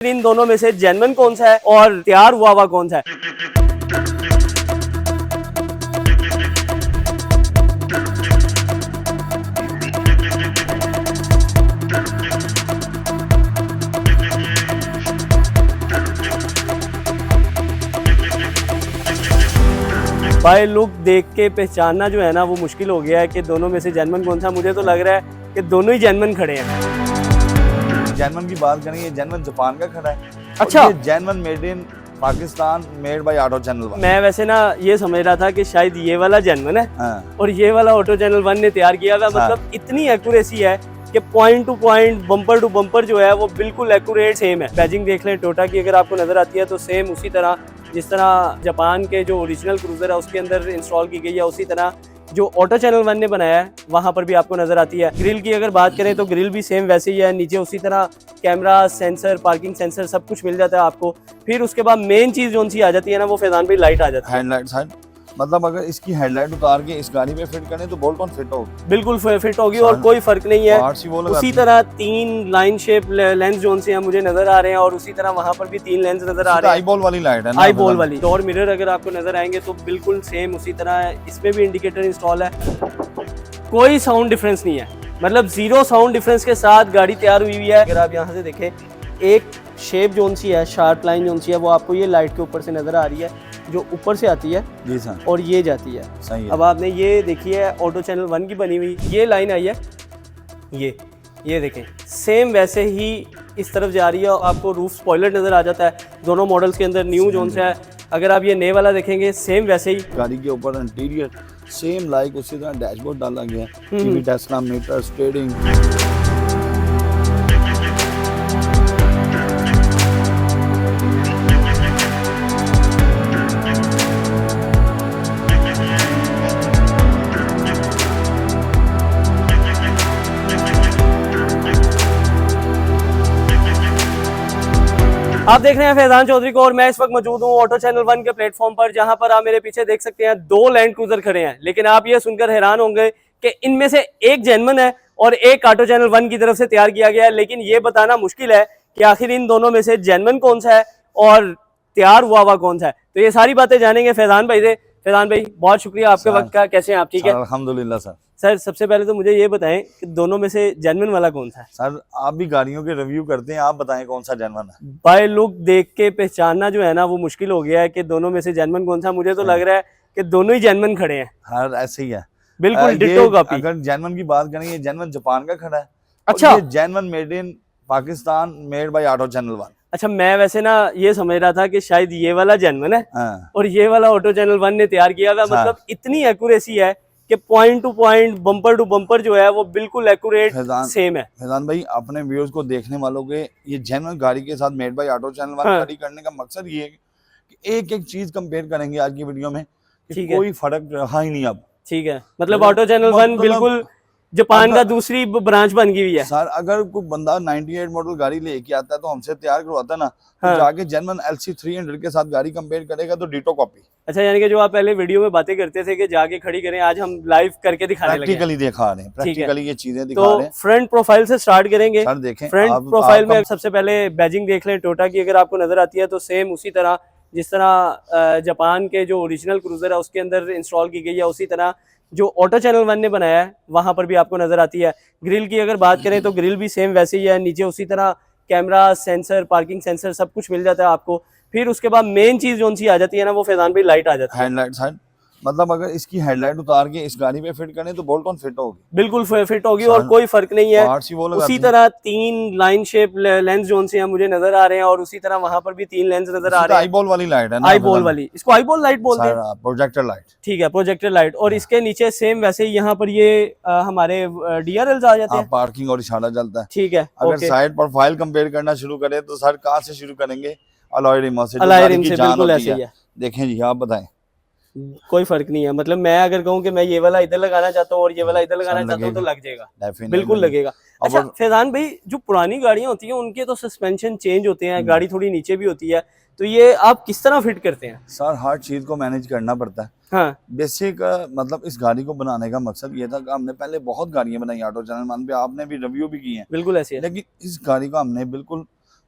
इन दोनों में से जेन्युइन कौन सा है और तैयार हुआ कौन सा है? बाय लुक देख के पहचानना जो है ना वो मुश्किल हो गया है कि दोनों में से जेन्युइन कौन सा। मुझे तो लग रहा है कि दोनों ही जेन्युइन खड़े हैं। जेन्युइन की बात करें, ये जेन्युइन जापान का खड़ा है। अच्छा, ये genuine made in Pakistan, made by auto channel one. मैं वैसे ना ये समझ रहा था कि शायद ये वाला जेन्युइन है हाँ। और ये वाला ऑटो चैनल वन ने तैयार किया हुआ। मतलब इतनी एक्यूरेसी है कि point to point, bumper to bumper जो है वो बिल्कुल एक्यूरेट सेम है। बैजिंग देख लें टोयोटा की अगर आपको नजर आती है तो सेम उसी तरह जिस तरह जापान के जो ओरिजिनल क्रूजर है उसके अंदर इंस्टॉल की गई है, उसी तरह जो ऑटो चैनल वन ने बनाया है वहां पर भी आपको नजर आती है। ग्रिल की अगर बात करें तो ग्रिल भी सेम वैसे ही है। नीचे उसी तरह कैमरा, सेंसर, पार्किंग सेंसर सब कुछ मिल जाता है आपको। फिर उसके बाद मेन चीज जो सी आ जाती है ना वो फैजान भाई लाइट आ जाती है। हेडलाइट साइड, मतलब अगर इसकी हेडलाइट उतार के इस गाड़ी पे फिट करें तो बोल्ट ऑन फिट होगी, बिल्कुल फिट होगी और कोई फर्क नहीं है। उसी तरह 3 लाइन शेप लेंस जो से मुझे नजर आ रहे हैं और उसी तरह वहां पर भी 3 लेंस नजर आ रहे हैं। आई बॉल वाली लाइट है ना, आई बॉल वाली। डोर मिरर अगर आपको नजर आएंगे तो बिल्कुल सेम उसी तरह है। इसमें भी इंडिकेटर इंस्टॉल है। कोई साउंड डिफरेंस नहीं है, मतलब जीरो साउंड डिफरेंस के साथ गाड़ी तैयार हुई है। अगर आप यहाँ से देखें, एक शेप जोन सी है, शार्प लाइन जोन सी है, वो आपको ये लाइट के ऊपर से नजर आ रही है, जो ऊपर से आती है जी सर, और ये जाती है। सही है। अब आपने ये देखी है ऑटो चैनल वन की बनी हुई ये लाइन आई है, ये देखें सेम वैसे ही इस तरफ जा रही है। आपको रूफ स्पॉइलर नजर आ जाता है दोनों मॉडल्स के अंदर, न्यू जोन से है। अगर आप ये नए वाला देखेंगे सेम वैसे ही गाड़ी के ऊपर इंटीरियर सेम लाइक उसी तरह डैशबोर्ड डाला गया है, टीवी, टेस्ला, मीटर, स्टीयरिंग। आप देख रहे हैं फैजान चौधरी को और मैं इस वक्त मौजूद हूँ ऑटो चैनल वन के प्लेटफॉर्म पर, जहां पर आप मेरे पीछे देख सकते हैं 2 लैंड क्रूजर खड़े हैं। लेकिन आप ये सुनकर हैरान होंगे कि इनमें से एक जेन्युइन है और एक ऑटो चैनल वन की तरफ से तैयार किया गया है। लेकिन ये बताना मुश्किल है कि आखिर इन दोनों में से जेन्युइन कौन सा है और तैयार हुआ कौन सा है। तो ये सारी बातें जानेंगे फैजान भाई से। फैजान भाई बहुत शुक्रिया आपके वक्त का। कैसे हैं आप? ठीक है अल्हम्दुलिल्लाह सर। सर सबसे पहले तो मुझे ये बताएं कि दोनों में से जेन्युइन वाला कौन सा है? सर आप भी गाड़ियों के रिव्यू करते हैं, आप बताएं कौन सा जेन्युइन है। बाय लुक देख के पहचानना जो है ना वो मुश्किल हो गया है कि दोनों में से जेन्युइन कौन सा। मुझे तो लग रहा है कि दोनों ही जेन्युइन खड़े हैं। हाँ ऐसे ही है, बिल्कुल डिट्टो कॉपी। अगर जेन्युइन की बात करें, ये जेन्युइन जापान का खड़ा है। अच्छा, ये genuine made in Pakistan, made by auto channel one. अच्छा, मैं वैसे ना ये समझ रहा था कि शायद ये वाला जेन्युइन है हाँ। और ये वाला ऑटो चैनल वन ने तैयार किया हुआ। मतलब इतनी एक्यूरेसी है कि point to point, bumper to bumper जो है वो बिल्कुल एक्यूरेट सेम है। फैजान भाई अपने व्यूअर्स को, देखने वालों के, ये जेन्युइन गाड़ी के साथ made by auto channel one खड़ी करने का मकसद ये है कि एक एक चीज कंपेयर करेंगे आज की वीडियो में कि कोई फर्क रहा ही नहीं अब। ठीक है, मतलब ऑटो चैनल वन बिल्कुल जापान का दूसरी ब्रांच बन गई हुई है। सर अगर कोई बंदा 98 मॉडल गाड़ी लेके आता है तो हमसे तैयार करवाता ना, तो जाके जेन्युइन LC 300 के साथ गाड़ी कंपेयर करेगा तो डिटो कॉपी। अच्छा, यानी कि जो आप पहले वीडियो में बातें करते थे कि जाके खड़ी करें, आज हम लाइव करके दिखाने लगे, प्रैक्टिकली दिखा रहे हैं, प्रैक्टिकली ये चीजें दिखा रहे हैं। तो फ्रंट प्रोफाइल से स्टार्ट करेंगे। सर देखें फ्रंट प्रोफाइल में सबसे पहले बैजिंग देख लें टोयोटा की अगर आपको नजर आती है तो सेम उसी तरह जिस तरह जापान के जो ओरिजिनल क्रूजर है उसके अंदर इंस्टॉल की गई है, उसी तरह जो ऑटो चैनल वन ने बनाया है वहां पर भी आपको नजर आती है। ग्रिल की अगर बात करें तो ग्रिल भी सेम वैसे ही है। नीचे उसी तरह कैमरा, सेंसर, पार्किंग सेंसर सब कुछ मिल जाता है आपको। फिर उसके बाद मेन चीज जो सी आ जाती है ना वो फैजान भाई लाइट आ जाती है। हेडलाइट साइड, मतलब अगर इसकी हेडलाइट उतार के इस गाड़ी पे फिट करें तो बोल्ट ऑन फिट होगी, बिल्कुल फिट होगी और कोई फर्क नहीं है। उसी तरह 3 लाइन शेप लेंस जो से मुझे नजर आ रहे हैं और उसी तरह वहां पर भी 3 लेंस नजर आ रहे हैं। आई बॉल वाली लाइट है ना, आई बॉल वाली, इसको आई बॉल लाइट बोलते हैं, प्रोजेक्टर लाइट। ठीक है, प्रोजेक्टर लाइट। और इसके नीचे सेम वैसे ही यहाँ पर ये हमारे DRLs आ जाते हैं, पार्किंग और इशारा चलता है। ठीक है, अगर साइड प्रोफाइल कंपेयर करना शुरू करें तो सर कहाँ से शुरू करेंगे? अलॉय रिम से, बिल्कुल ऐसे ही है। देखें जी, आप बताएं। कोई फर्क नहीं है, मतलब मैं अगर कहूँ कि मैं ये वाला इधर लगाना चाहता हूँ और ये वाला इधर लगाना चाहता हूँ तो लग जाएगा, बिल्कुल लगेगा। अच्छा फैजान भाई, जो पुरानी गाड़ियां होती हैं उनके तो सस्पेंशन चेंज होते हैं, गाड़ी थोड़ी नीचे भी होती है, तो ये आप किस तरह फिट करते हैं? सर हर चीज को मैनेज करना पड़ता है। हाँ, बेसिक मतलब इस गाड़ी को बनाने का मकसद ये था कि हमने पहले बहुत गाड़ियां बनाई ऑटो चैनल वन पे, आपने भी रिव्यू भी की हैं, बिल्कुल ऐसे है। लेकिन इस गाड़ी को हमने बिल्कुल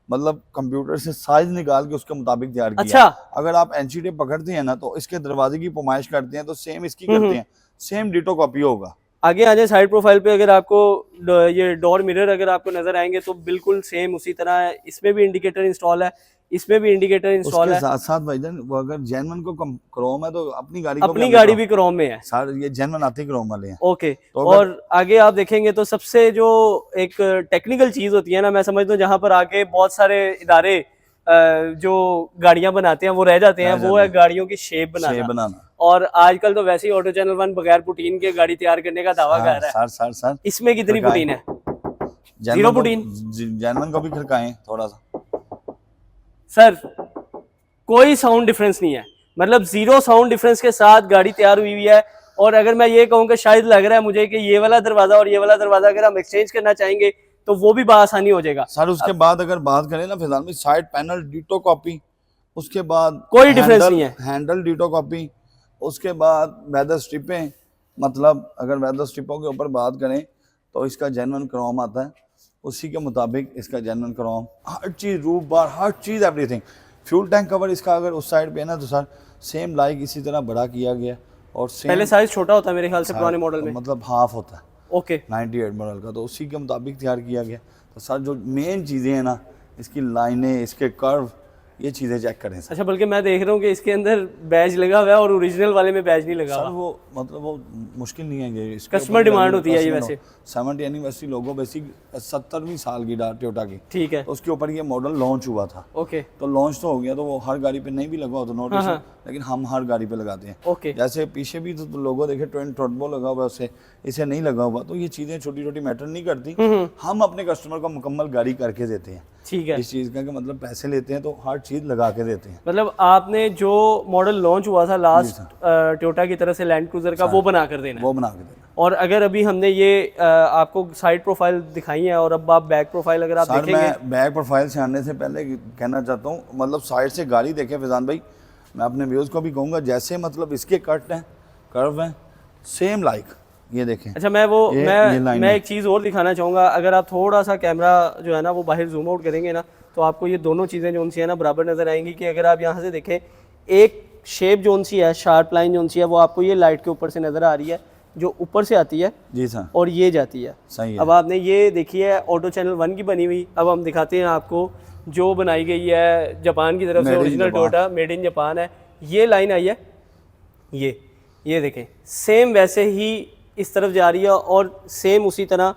मतलब कंप्यूटर से साइज निकाल के उसके मुताबिक तैयार किया। अच्छा। अगर आप एनसी टेप पकड़ते हैं ना तो इसके दरवाजे की पुमाइश करते हैं तो सेम इसकी करते हैं, सेम डिटो कॉपी होगा। आगे आ जाए साइड प्रोफाइल पे, अगर आपको ये डोर मिरर अगर आपको नजर आएंगे तो बिल्कुल सेम उसी तरह है। इसमें भी इंडिकेटर इंस्टॉल है, इसमें भी इंडिकेटर इंस्टॉल है। उसके साथ साथ भाईजान वो अगर जेनवन को क्रोम है तो अपनी गाड़ी अपनी गाड़ी भी क्रोम में है। सारे ये जेनवन आते क्रोम वाले हैं। ओके। तो और आगे आप देखेंगे तो सबसे जो एक टेक्निकल चीज होती है ना, मैं समझता हूँ जहाँ पर आके बहुत सारे इदारे जो गाड़ियां बनाते हैं वो रह जाते हैं, वो है गाड़ियों की शेप बनाना। और आजकल तो वैसे ही ऑटो चैनल 1 बगैर पुटीन के गाड़ी तैयार करने का दावा कर रहा है। सर इसमें कितनी पुटीन है? 0 पुटीन। जेनवन को भी खड़काएं थोड़ा सा सर, कोई साउंड डिफरेंस नहीं है, मतलब 0 साउंड डिफरेंस के साथ गाड़ी तैयार हुई हुई है। और अगर मैं ये कहूँ कि शायद लग रहा है मुझे कि ये वाला दरवाजा और ये वाला दरवाजा अगर हम एक्सचेंज करना चाहेंगे तो वो भी बआसानी हो जाएगा सर। उसके बाद अगर बात करें ना फिलहाल में साइड पैनल डिटो कॉपी, उसके बाद कोई डिफरेंस नहीं है, हैंडल डिटो कॉपी, उसके बाद वेदर स्ट्रिपें, मतलब अगर वेदर स्ट्रिपों के ऊपर बात करें तो इसका जेन्युइन क्रोम आता है, उसी के मुताबिक इसका जेन्युइन क्रोम, हर चीज़, रूफ बार, हर चीज़, एवरीथिंग। फ्यूल टैंक कवर इसका अगर उस साइड पे है ना तो सर सेम लाइक इसी तरह बड़ा किया गया। और पहले साइज छोटा होता है मेरे ख्याल से पुराने मॉडल में, मतलब हाफ होता है। ओके। 98 मॉडल का, तो उसी के मुताबिक तैयार किया गया। तो सर जो मेन चीज़ें हैं ना, इसकी लाइनें, इसके कर्व, ये चीज़ें चेक करें सर। अच्छा, बल्कि मैं देख रहा हूँ कि इसके अंदर बैज लगा हुआ है और ओरिजिनल वाले में बैज नहीं लगा हुआ। सर वो मतलब वो मुश्किल नहीं है, ये कस्टमर डिमांड होती है ये वैसे। 70 एनिवर्सरी लोगो बेसिक 70वीं साल की टोयोटा की, ठीक है, तो उसके ऊपर ये मॉडल लॉन्च हुआ था। ओके। तो लॉन्च तो हो गया, तो वो हर गाड़ी पे नहीं भी लगा हो तो नोटिस, लेकिन हम हर गाड़ी पे लगाते हैं। ओके। जैसे पीछे भी तो लोगो देखे ट्विन टर्बो लगा हुआ, उससे इसे नहीं लगा हुआ, तो ये चीज़ें छोटी छोटी मैटर नहीं करती। हम अपने कस्टमर को मुकम्मल गाड़ी करके देते हैं। ठीक है, इस चीज़ का कि मतलब पैसे लेते हैं तो हर चीज़ लगा के देते हैं। मतलब आपने जो मॉडल लॉन्च हुआ था लास्ट टोयोटा की तरफ से लैंड क्रूजर का, वो बना कर देना, वो बना के देना। और अगर अभी हमने ये आपको साइड प्रोफाइल दिखाई है और अब आप बैक प्रोफाइल अगर आप देखेंगे। मैं बैक प्रोफाइल से आने से पहले कहना चाहता हूँ, मतलब साइड से गाड़ी देखें फैजान भाई, मैं अपने व्यूज़ को भी कहूँगा, जैसे मतलब इसके कट हैं, कर्व हैं, सेम लाइक ये देखें। अच्छा, मैं एक चीज़ और दिखाना चाहूँगा। अगर आप थोड़ा सा कैमरा जो है ना वो बाहर जूम आउट करेंगे ना तो आपको ये दोनों चीज़ें जो सी है ना बराबर नज़र आएंगी। कि अगर आप यहाँ से देखें, एक शेप जो सी है, शार्प लाइन जो सी है, वो आपको ये लाइट के ऊपर से नज़र आ रही है, जो ऊपर से आती है जी सर, और ये जाती है। सही है। अब आपने ये देखी है ऑटो चैनल 1 की बनी हुई, अब हम दिखाते हैं आपको जो बनाई गई है जापान की तरफ से, original Toyota made in Japan है। ये लाइन आई है, ये देखें, सेम वैसे ही इस तरफ जा रही है और सेम उसी तरह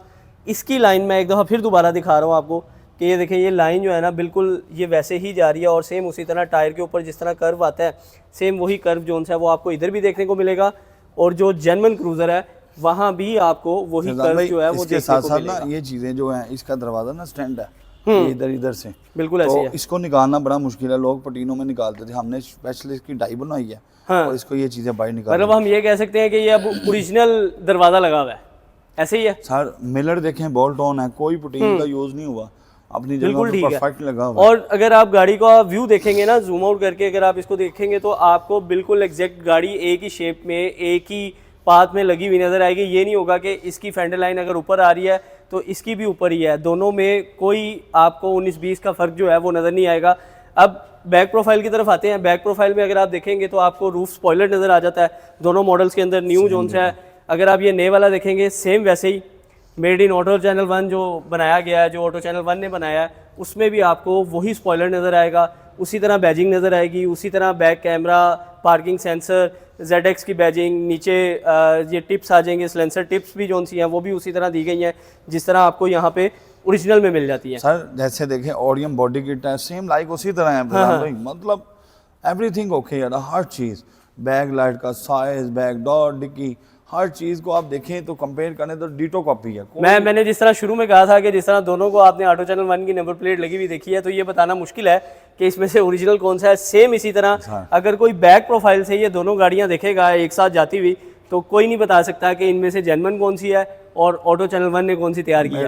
इसकी लाइन मैं एक दफ़ा फिर दोबारा दिखा रहा हूँ आपको कि ये देखें, ये लाइन जो है ना बिल्कुल ये वैसे ही जा रही है और सेम उसी तरह टायर के ऊपर जिस तरह कर्व आता है, सेम वही कर्व जो है वो आपको इधर भी देखने को मिलेगा। और जो जेन्युइन क्रूजर है वहाँ भी आपको वही कर्व जो है वो देखने को मिलेगा। ना ये चीज़ें जो हैं, इसका दरवाज़ा ना स्टैंड है इधर से, बिल्कुल ऐसे है। इसको निकालना बड़ा मुश्किल है, लोग पटीनों में निकालते थे, हमने स्पेशल इसकी डाई बनाई है। हाँ। और इसको ये चीज़ें बाहर निकाल, मतलब हम ये कह सकते हैं कि ये अब ओरिजिनल दरवाज़ा लगा हुआ है, ऐसे ही है सर। मिलर देखें, बोल्ट ऑन है, कोई पुटीन का यूज़ नहीं हुआ, अपनी जगह पर परफेक्ट लगा हुआ। और अगर आप गाड़ी का व्यू देखेंगे ना जूम आउट करके, अगर आप इसको देखेंगे तो आपको बिल्कुल एग्जैक्ट गाड़ी एक ही शेप में, एक ही पाथ में लगी हुई नज़र आएगी। ये नहीं होगा कि इसकी फेंडर लाइन अगर ऊपर आ रही है तो इसकी भी ऊपर ही है, दोनों में कोई आपको 19-20 का फ़र्क जो है वो नज़र नहीं आएगा। अब बैक प्रोफाइल की तरफ आते हैं। बैक प्रोफाइल में अगर आप देखेंगे तो आपको रूफ स्पॉइलर नज़र आ जाता है दोनों मॉडल्स के अंदर, न्यू जोन से है। अगर आप ये नए वाला देखेंगे, सेम वैसे he made in auto channel 1 जो बनाया गया है, जो ऑटो चैनल 1 ने बनाया है, उसमें भी आपको वही स्पॉइलर नज़र आएगा, उसी तरह बैजिंग नज़र आएगी, उसी तरह back camera, parking sensor, ZX की बैजिंग, नीचे ये टिप्स आ जाएंगे, सिलेंसर टिप्स भी जो सी हैं वो भी उसी तरह दी गई हैं जिस तरह आपको यहाँ पे ओरिजिनल में मिल जाती है। सर जैसे देखें ऑडियम बॉडी किट है, सेम लाइक उसी तरह है। हाँ। मतलब एवरीथिंग ओके यार, हर चीज़, बैक लाइट का साइज, बैक डोर, डिक्की, हर चीज़ को आप देखें तो कंपेयर करें तो डिटो कॉपी है। मैंने जिस तरह शुरू में कहा था कि जिस तरह दोनों को आपने ऑटो चैनल 1 की नंबर प्लेट लगी हुई देखी है, तो ये बताना मुश्किल है कि इसमें से ओरिजिनल कौन सा है। सेम इसी तरह अगर कोई बैक प्रोफाइल से ये दोनों गाड़ियां देखेगा एक साथ जाती हुई तो कोई नहीं बता सकता कि इनमें से जेन्युइन कौन सी है और ऑटो चैनल 1 ने कौन सी तैयार की है।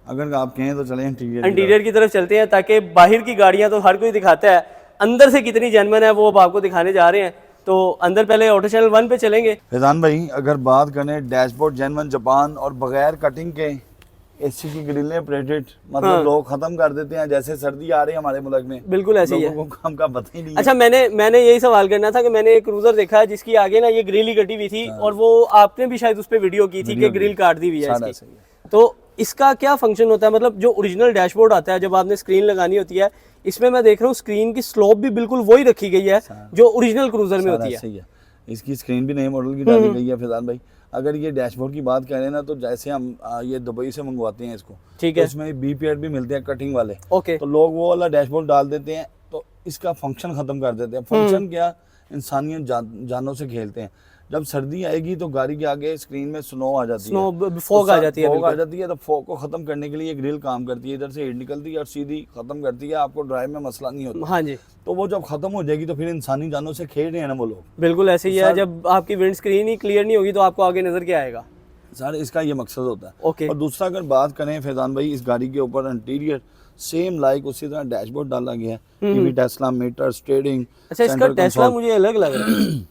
अगर आप कहें तो चलें इंटीरियर की तरफ चलते हैं, ताकि बाहर की गाड़ियां तो हर कोई दिखाता है, अंदर से कितनी जेन्युइन है वो अब आपको दिखाने जा रहे हैं। तो अंदर पहले ऑटो चैनल 1 पे चलेंगे। फैजान भाई, अगर बात करें डैशबोर्ड जेन्युइन जापान और बगैर कटिंग के एसी की ग्रिलें ऑपरेटेड, मतलब लोग खत्म कर देते हैं, जैसे सर्दी आ रही है हमारे मुल्क में, बिल्कुल ऐसे ही है। लोगों को काम का पता ही नहीं अच्छा, मैंने यही सवाल करना था कि मैंने एक क्रूजर देखा है जिसकी आगे ना ये ग्रिल ही कटी हुई थी, और वो आपने भी शायद उस पर वीडियो की थी कि ग्रिल काट दी हुई है है। इसकी। तो इसका क्या फंक्शन होता है, मतलब जो ओरिजिनल डैशबोर्ड आता है जब आपने स्क्रीन लगानी होती है, इसमें मैं देख रहा हूँ स्क्रीन की स्लोप भी बिल्कुल वही रखी गई है जो ओरिजिनल क्रूजर में होती है। सही है, इसकी स्क्रीन भी नए मॉडल की डाली गई है फैजान भाई। अगर ये डैशबोर्ड की बात करें ना, तो जैसे हम ये दुबई से मंगवाते हैं इसको, ठीक तो है, इसमें बी पैड भी मिलते हैं कटिंग वाले, ओके, तो लोग वो वाला डैशबोर्ड डाल देते हैं, तो इसका फंक्शन खत्म कर देते हैं। फंक्शन क्या, इंसानियत जानों से खेलते हैं। जब सर्दी आएगी तो गाड़ी के आगे स्क्रीन में स्नो आ जाती है, स्नो फॉग आ जाती है, फॉग आ जाती है, तो फॉग को खत्म करने के लिए ग्रिल काम करती है, इधर से हीट निकलती है और सीधी खत्म करती है, आपको ड्राइव में मसला नहीं होता। हाँ जी, तो वो जब खत्म हो जाएगी तो फिर इंसानी जानों से खेल रहे हैं ना वो लोग। बिल्कुल ऐसे ही है। जब आपकी विंड स्क्रीन ही क्लियर नहीं होगी तो आपको आगे नजर क्या आएगा। सर इसका ये मकसद होता है। ओके, और दूसरा अगर बात करें फैजान भाई, इस गाड़ी के ऊपर इंटीरियर सेम लाइक उसी तरह डैशबोर्ड डाला गया है, टीवी, टेस्ला, मीटर, स्टीयरिंग। अच्छा, इसका टेस्ला मुझे अलग लग रहा है।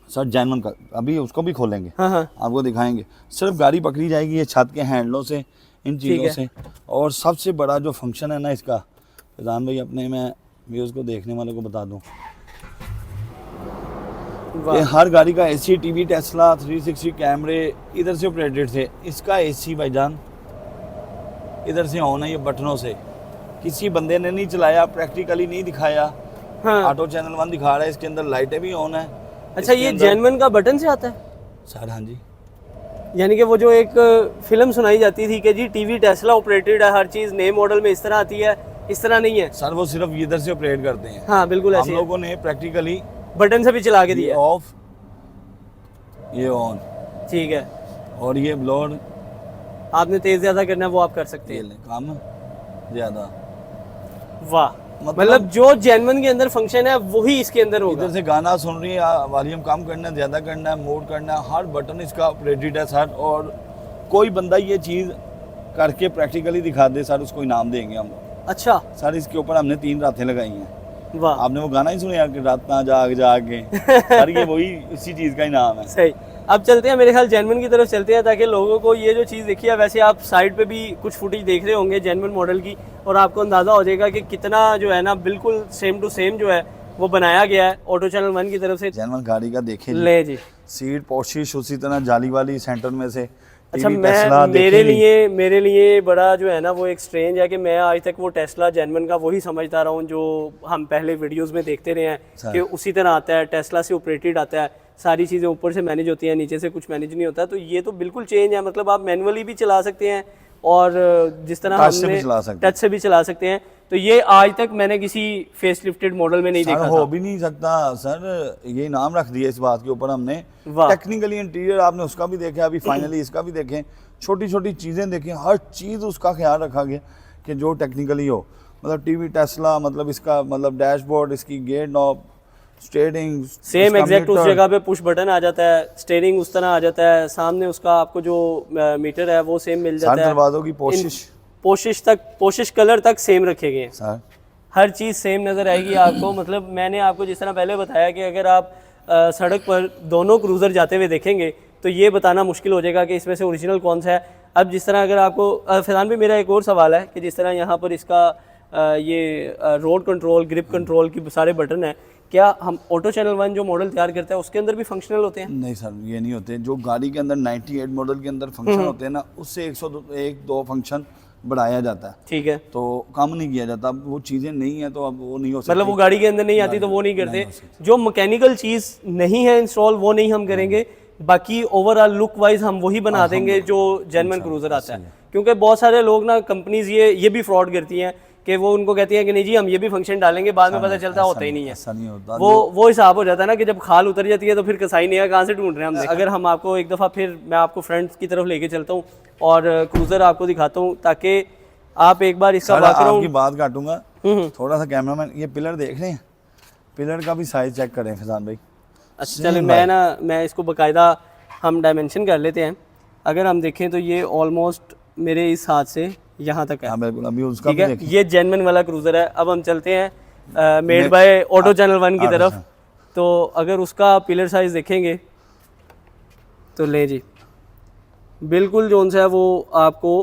सर जेन्युइन का, अभी उसको भी खोलेंगे, हाँ हाँ, आपको दिखाएंगे। सिर्फ गाड़ी पकड़ी जाएगी ये छत के हैंडलों से, इन चीज़ों से। और सबसे बड़ा जो फंक्शन है ना इसका फैजान भाई, अपने मैं व्यूज़ को देखने वालों को बता दूं, ये हर गाड़ी का एसी, टीवी, टेस्ला, 360 कैमरे इधर से ऑपरेटेड थे। इसका एसी भाईजान इधर से ऑन है, ये बटनों से, किसी बंदे ने नहीं चलाया, प्रैक्टिकली नहीं दिखाया। हाँ। ऑटो चैनल 1 दिखा रहा है, इसके अंदर लाइटें भी ऑन है। अच्छा, ये जेन्युइन का बटन से आता है सर? हाँ जी, यानी कि वो जो एक फिल्म सुनाई जाती थी कि जी टीवी टेस्ला ऑपरेटेड है, हर चीज नए मॉडल में इस तरह आती है, इस तरह नहीं है सर वो सिर्फ इधर से ऑपरेट करते हैं। हाँ बिल्कुल हम ऐसे लोगों ने प्रैक्टिकली बटन से भी चला के ये दिया। ऑफ, ये ऑन, ठीक है, और ये ब्लोड, आपने तेज ज्यादा करना है वो आप कर सकते ये हैं। ले काम ज्यादा। वाह, मतलब जो जेन्युइन के अंदर फंक्शन है वही इसके अंदर होगा। इधर से गाना सुन रही है, वॉल्यूम कम करना है, ज्यादा करना है, मूड करना है, हर बटन इसका ऑपरेटेड है सर। और कोई बंदा ये चीज़ करके प्रैक्टिकली दिखा दे सर, उसको इनाम देंगे हम लोग। अच्छा सर इसके ऊपर हमने 3 रातें लगाई हैं। वाह, आपने वो गाना ही सुना कि रात ना जाग जागे सर, ये वही इसी चीज़ का इनाम है। सही। अब चलते हैं मेरे ख्याल जेन्युइन की तरफ चलते हैं, ताकि लोगों को ये जो चीज़ देखी है, वैसे आप साइड पे भी कुछ फुटेज देख रहे होंगे जेन्युइन मॉडल की, और आपको अंदाज़ा हो जाएगा कि कितना जो है ना बिल्कुल सेम टू सेम जो है वो बनाया गया है ऑटो चैनल 1 की तरफ से। जेन्युइन गाड़ी का देखे ले जी, सीट पोशिश उसी तरह जाली वाली सेंटर में से। अच्छा, टीवी टेस्ला मेरे लिए बड़ा जो है ना वो एक स्ट्रेंज है कि मैं आज तक वो टेस्ला जेन्युइन का वही समझता रहा हूँ जो हम पहले वीडियोस में देखते रहे हैं कि उसी तरह आता है, टेस्ला से ऑपरेटेड आता है, सारी चीज़ें ऊपर से मैनेज होती हैं, नीचे से कुछ मैनेज नहीं होता। तो ये तो बिल्कुल चेंज है, मतलब आप मैनुअली भी चला सकते हैं और जिस तरह हमने टच से भी चला सकते हैं। तो ये आज तक मैंने किसी फेस लिफ्टेड मॉडल में नहीं देखा हो भी नहीं सकता सर, ये नाम रख दिया इस बात के ऊपर हमने। टेक्निकली इंटीरियर आपने उसका भी देखा, अभी फाइनली इसका भी देखें, छोटी छोटी चीज़ें देखें, हर चीज़ उसका ख्याल रखा गया कि जो टेक्निकली हो। मतलब टीवी टेस्ला, मतलब इसका मतलब डैशबोर्ड, इसकी gear knob, steering same exact उस जगह पे पुश बटन आ जाता है, स्टीयरिंग उस तरह आ जाता है, सामने उसका आपको जो मीटर है वो सेम मिल जाता है, दरवाजों की पोशिश कलर तक सेम रखे गए हैं सर, हर चीज़ सेम नज़र आएगी आपको। मतलब मैंने आपको जिस तरह पहले बताया कि अगर आप सड़क पर दोनों क्रूज़र जाते हुए देखेंगे तो ये बताना मुश्किल हो जाएगा कि इसमें से ओरिजिनल कौन सा है। अब जिस तरह अगर आपको फैजान भी, मेरा एक और सवाल है कि जिस तरह यहाँ पर इसका ये रोड कंट्रोल, ग्रिप कंट्रोल की सारे बटन है, क्या हम ऑटो चैनल 1 जो मॉडल तैयार करता है उसके अंदर भी फंक्शनल होते हैं? नहीं सर, ये नहीं होते। जो गाड़ी के अंदर 98 मॉडल के अंदर फंक्शन होते हैं ना, उससे 101-2 फंक्शन बढ़ाया जाता है। ठीक है, तो कम नहीं किया जाता। अब वो चीज़ें नहीं है तो अब वो नहीं हो सकती, मतलब वो गाड़ी के अंदर नहीं आती तो वो नहीं करते। जो मैकेनिकल चीज़ नहीं है इंस्टॉल वो नहीं हम करेंगे, बाकी ओवरऑल लुक वाइज हम वही बना देंगे जो जेन्युइन क्रूजर आता है। क्योंकि बहुत सारे लोग ना, कंपनीज ये भी फ्रॉड करती हैं कि वो उनको कहती हैं कि नहीं जी हम ये भी फंक्शन डालेंगे, बाद में पता चलता होता ही नहीं है। ऐसा नहीं होता। वो हिसाब हो जाता है ना कि जब खाल उतर जाती है तो फिर कसाई नहीं है, कहाँ से ढूंढ रहे हैं हमने। अगर हम आपको एक दफ़ा फिर मैं आपको फ्रंट की तरफ लेके चलता हूँ और क्रूजर आपको दिखाता हूँ, ताकि आप एक बार इसका आपकी बात काटूंगा थोड़ा सा। कैमरामैन ये पिलर देख रहे हैं, पिलर का भी साइज चेक करें फैजान भाई। अच्छा चले, मैं इसको बाकायदा हम डायमेंशन कर लेते हैं। अगर हम देखें तो ये ऑलमोस्ट मेरे इस हाथ से यहाँ तक है। हाँ बिल्कुल, अभी उसका ठीक है, ये जेन्युइन वाला क्रूजर है। अब हम चलते हैं मेड बाय ऑटो चैनल 1 की तरफ। तो अगर उसका पिलर साइज देखेंगे तो ले जी, बिल्कुल जोन सा है वो आपको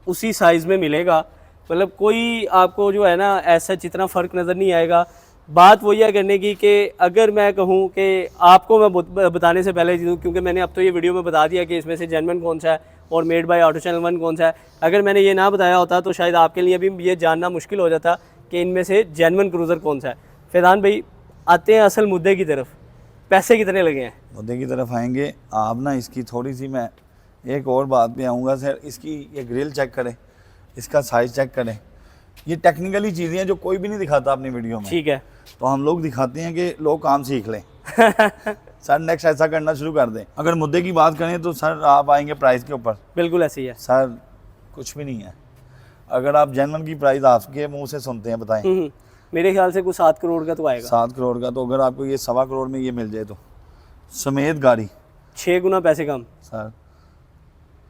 उसी साइज़ में मिलेगा। मतलब कोई आपको जो है ना ऐसा इतना फ़र्क नज़र नहीं आएगा। बात वही है करने की कि अगर मैं कहूँ कि आपको मैं बताने से पहले, क्योंकि मैंने अब तो ये वीडियो में बता दिया कि इसमें से जेन्युइन कौन सा है और मेड बाय ऑटो चैनल 1 कौन सा है। अगर मैंने ये ना बताया होता तो शायद आपके लिए भी ये जानना मुश्किल हो जाता कि इनमें से जेन्युइन क्रूज़र कौन सा है। फैज़ान भाई, आते हैं असल मुद्दे की तरफ। पैसे कितने लगे हैं? मुद्दे की तरफ आएंगे आप ना। इसकी थोड़ी सी मैं एक और बात पे आऊँगा सर। इसकी ये ग्रिल चेक करें, इसका साइज़ चेक करें। ये टेक्निकली चीज़ें हैं जो कोई भी नहीं दिखाता अपनी वीडियो में। ठीक है। तो हम लोग दिखाते हैं कि लोग काम सीख लें। सर नेक्स्ट ऐसा करना शुरू कर दें। अगर मुद्दे की बात करें तो सर आप आएंगे प्राइस के ऊपर। बिल्कुल ऐसे ही है सर, कुछ भी नहीं है। अगर आप जेन्युइन की प्राइस आपके मुंह से सुनते हैं, बताएं। मेरे ख्याल से कुछ 7 करोड़ का तो आएगा। 7 करोड़ का। तो अगर आपको ये 1.25 करोड़ में ये मिल जाए तो समेत गाड़ी 6 गुना पैसे कम। सर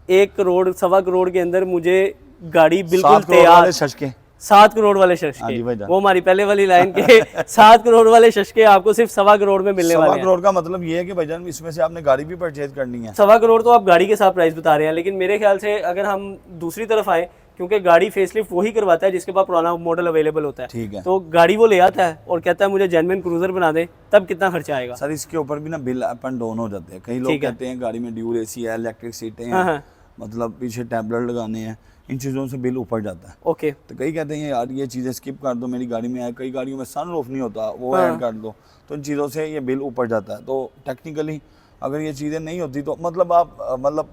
1 करोड़ 1.25 करोड़ के अंदर मुझे गाड़ी बिल्कुल 7 करोड़ तैयार। वाले शशके 7 करोड़ वाले शशके, हाँ जी भाईजान। वो हमारी पहले वाली लाइन के 7 करोड़ वाले शशके आपको सिर्फ 1.25 करोड़ में मिलने वाले 1.25 हैं। करोड़ का मतलब ये है कि भाईजान इसमें से आपने गाड़ी भी परचेज करनी है। 1.25 करोड़ तो आप गाड़ी के साथ प्राइस बता रहे हैं, लेकिन मेरे ख्याल से अगर हम दूसरी तरफ आए, क्योंकि गाड़ी फेसलिफ्ट वही करवाता है जिसके पास पुराना मॉडल अवेलेबल होता है। ठीक है। तो गाड़ी वो ले आता है और कहता है मुझे जेन्युइन क्रूजर बना दे, तब कितना खर्चा आएगा? सर इसके ऊपर भी ना बिल अप एंड डाउन हो जाते हैं। कई लोग कहते हैं गाड़ी में ड्यूल एसी है, इलेक्ट्रिक सीटें हैं, मतलब पीछे टैबलेट लगाने हैं, इन चीज़ों से बिल ऊपर जाता है। ओके। तो कई कहते हैं यार ये चीज़ें स्किप कर दो, मेरी गाड़ी में है। कई गाड़ियों में सनरूफ नहीं होता, वो ऐड कर दो। तो इन चीज़ों से ये बिल ऊपर जाता है। तो टेक्निकली अगर ये चीज़ें नहीं होती तो मतलब आप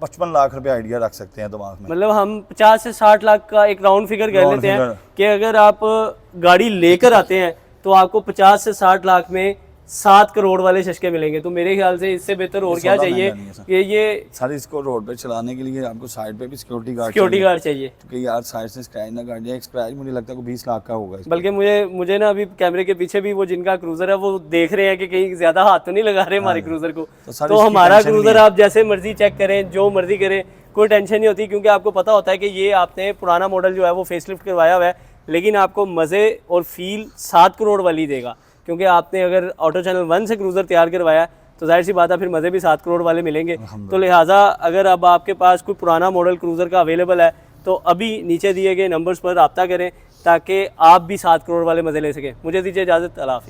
55 लाख रुपए आइडिया रख सकते हैं दिमाग में। मतलब हम 50 से 60 लाख का एक राउंड फिगर कह लेते हैं कि अगर आप गाड़ी लेकर आते हैं तो आपको 50 से 60 लाख में 7 करोड़ वाले शशके मिलेंगे। तो मेरे ख्याल से इससे बेहतर और क्या चाहिए कि ये सर इसको रोड पे चलाने के लिए आपको साइड पे भी सिक्योरिटी गार्ड चाहिए। तो यार साइड से स्क्रैच ना कर जाए। स्क्रैच मुझे लगता है 20 लाख का होगा। बल्कि मुझे ना अभी कैमरे के पीछे भी वो जिनका क्रूजर है वो देख रहे हैं कि कहीं ज्यादा हाथ तो नहीं लगा रहे हमारे क्रूजर को। तो हमारा क्रूजर आप जैसे मर्जी चेक करें, जो मर्जी करें, कोई टेंशन नहीं होती, क्योंकि आपको पता होता है कि ये आपने पुराना मॉडल जो है वो फेसलिफ्ट करवाया हुआ है, लेकिन आपको मज़े और फील 7 करोड़ वाली देगा। क्योंकि आपने अगर ऑटो चैनल 1 से क्रूज़र तैयार करवाया तो जाहिर सी बात है फिर मज़े भी 7 करोड़ वाले मिलेंगे। तो लिहाजा अगर अब आपके पास कोई पुराना मॉडल क्रूज़र का अवेलेबल है तो अभी नीचे दिए गए नंबर्स पर रब्ता करें ताकि आप भी 7 करोड़ वाले मज़े ले सकें। मुझे दीजिए इजाज़त। अल्लाह हाफिज़।